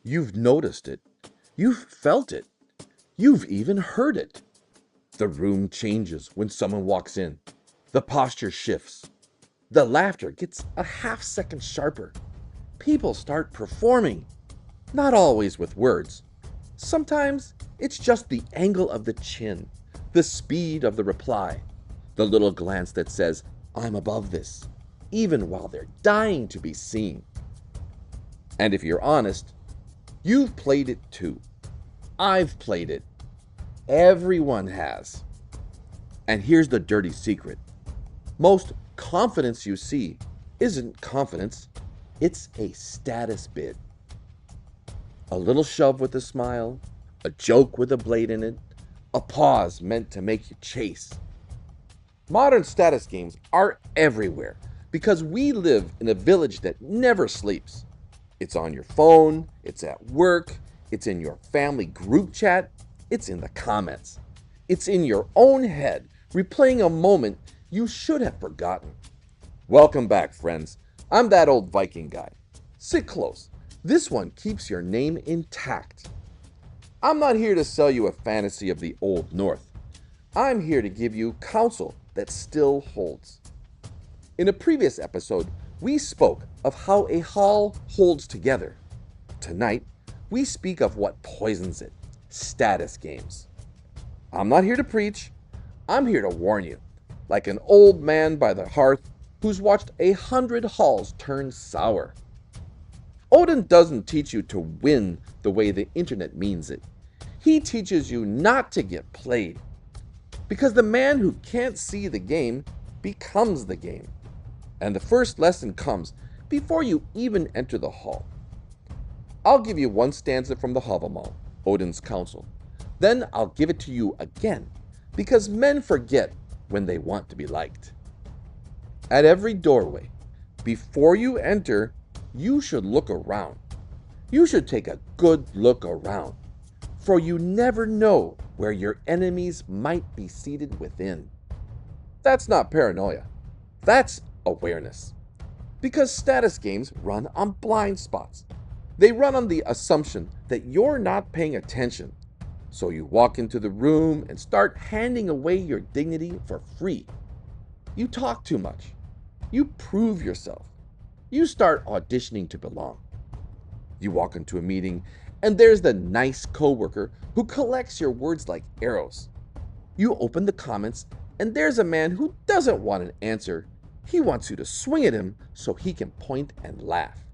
You've noticed it. You've felt it. You've even heard it. The room changes when someone walks in. The posture shifts. The laughter gets a half second sharper. People start performing. Not always with words. Sometimes it's just the angle of the chin, the speed of the reply, the little glance that says, "I'm above this," even while they're dying to be seen. And if you're honest, you've played it too. I've played it. Everyone has. And here's the dirty secret. Most confidence you see isn't confidence, it's a status bid. A little shove with a smile, a joke with a blade in it, a pause meant to make you chase. Modern status games are everywhere because we live in a village that never sleeps. It's on your phone, it's at work, it's in your family group chat, it's in the comments. It's in your own head, replaying a moment you should have forgotten. Welcome back, friends. I'm that old Viking guy. Sit close. This one keeps your name intact. I'm not here to sell you a fantasy of the Old North. I'm here to give you counsel that still holds. In a previous episode, we spoke of how a hall holds together. Tonight, we speak of what poisons it, status games. I'm not here to preach. I'm here to warn you, like an old man by the hearth who's watched 100 halls turn sour. Odin doesn't teach you to win the way the internet means it. He teaches you not to get played. Because the man who can't see the game becomes the game. And the first lesson comes before you even enter the hall. I'll give you one stanza from the Havamal, Odin's Counsel. Then I'll give it to you again, because men forget when they want to be liked. At every doorway, before you enter, you should look around. You should take a good look around, for you never know where your enemies might be seated within. That's not paranoia. That's awareness. Because status games run on blind spots. They run on the assumption that you're not paying attention. So you walk into the room and start handing away your dignity for free. You talk too much. You prove yourself. You start auditioning to belong. You walk into a meeting and there's the nice coworker who collects your words like arrows. You open the comments and there's a man who doesn't want an answer. He wants you to swing at him so he can point and laugh.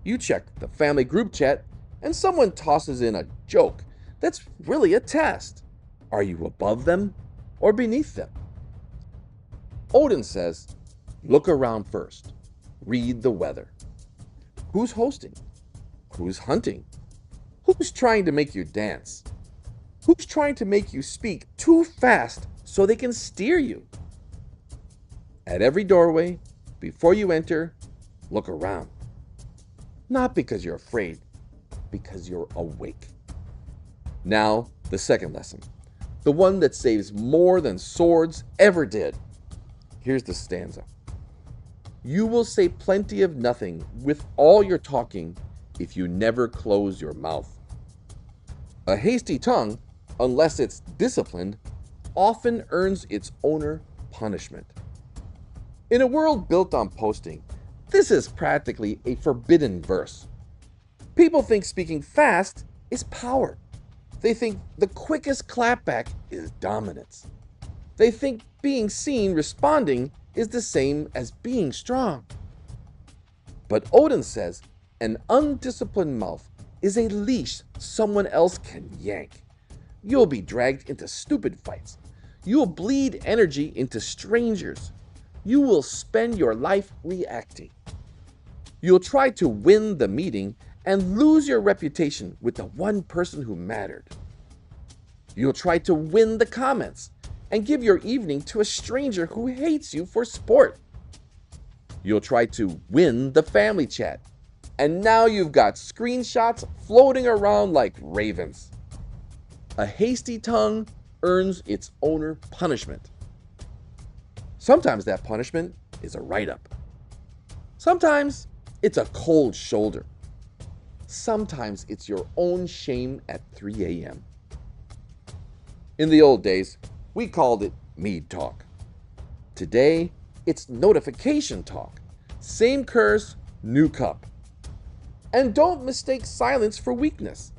You check the family group chat and someone tosses in a joke that's really a test. Are you above them or beneath them? Odin says, look around first. Read the weather. Who's hosting? Who's hunting? Who's trying to make you dance? Who's trying to make you speak too fast so they can steer you? At every doorway, before you enter, look around. Not because you're afraid, because you're awake. Now, the second lesson, the one that saves more than swords ever did. Here's the stanza. You will say plenty of nothing with all your talking if you never close your mouth. A hasty tongue, unless it's disciplined, often earns its owner punishment. In a world built on posting, this is practically a forbidden verse. People think speaking fast is power. They think the quickest clapback is dominance. They think being seen responding is the same as being strong. But Odin says an undisciplined mouth is a leash someone else can yank. You'll be dragged into stupid fights. You'll bleed energy into strangers. You will spend your life reacting. You'll try to win the meeting and lose your reputation with the one person who mattered. You'll try to win the comments and give your evening to a stranger who hates you for sport. You'll try to win the family chat, and now you've got screenshots floating around like ravens. A hasty tongue earns its owner punishment. Sometimes that punishment is a write-up. Sometimes it's a cold shoulder. Sometimes it's your own shame at 3 a.m. In the old days, we called it mead talk. Today, it's notification talk. Same curse, new cup. And don't mistake silence for weakness.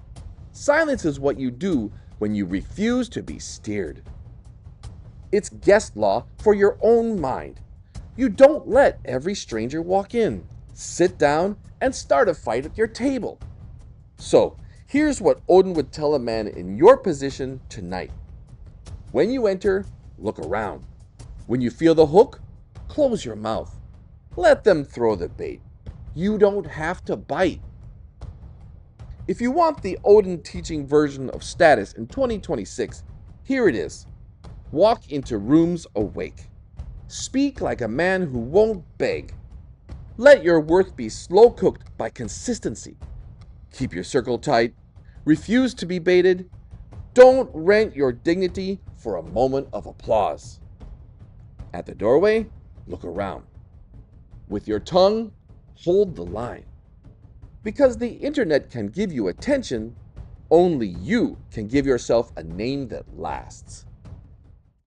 Silence is what you do when you refuse to be steered. It's guest law for your own mind. You don't let every stranger walk in, sit down, and start a fight at your table. So, here's what Odin would tell a man in your position tonight. When you enter, look around. When you feel the hook, close your mouth. Let them throw the bait. You don't have to bite. If you want the Odin teaching version of status in 2026, here it is. Walk into rooms awake. Speak like a man who won't beg. Let your worth be slow cooked by consistency. Keep your circle tight. Refuse to be baited. Don't rent your dignity for a moment of applause. At the doorway, look around. With your tongue, hold the line. Because the internet can give you attention, only you can give yourself a name that lasts.